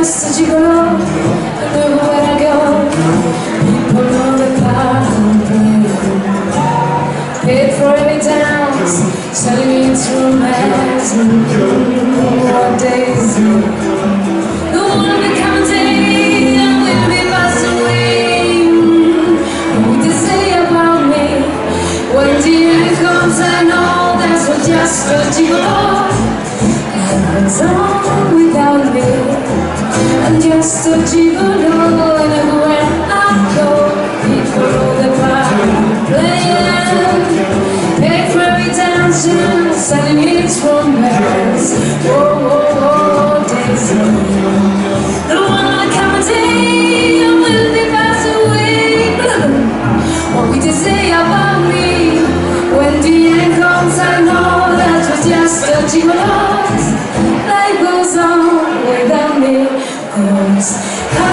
just a gigolo, and everywhere I go, people know the part I'm playing. Paid for every dance, selling me to romance. What days the one of the counting, and will be passed away. What they say about me, when the end comes, I know that's what just a gigolo. It's on without me. I'm just a gigolo, and everywhere I go, people know the part I'm playing. Pay for every dance, selling it from Paris. Oh, oh, oh, days the one I can't take, and will be passed away. What we just say about me, when the end comes, I know that was just a gigolo. Life goes on without me, 'cause I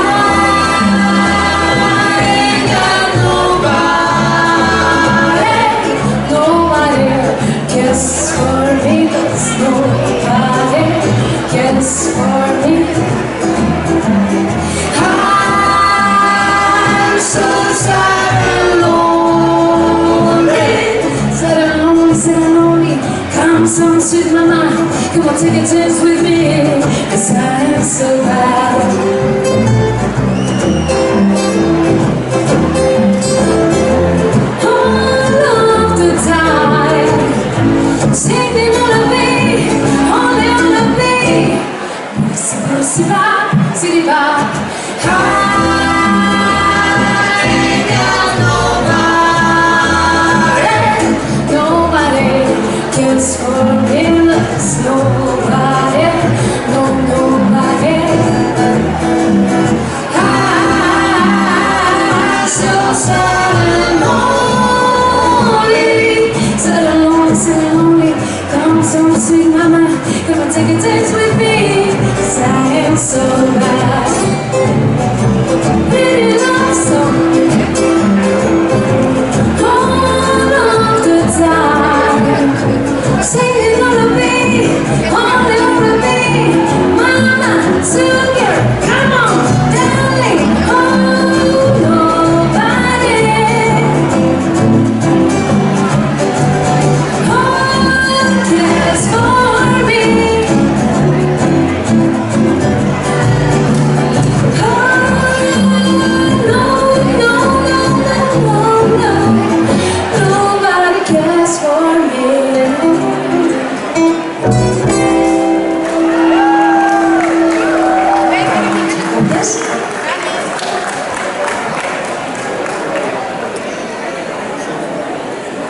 ain't got nobody. Nobody cares for me, 'cause nobody cares for me. I'm so sad and lonely, sad and lonely, sad and lonely. Come some sweet mama, come on, take a chance with me, 'cause I am so bad. All of the time, singing on a beat, only on a beat. Siva, Siva, I ain't got nobody. Nobody cares for me, there's nobody, no, nobody. I'm so sad and lonely, sad and lonely, sad and lonely. Come some sweet mama, come and take a taste.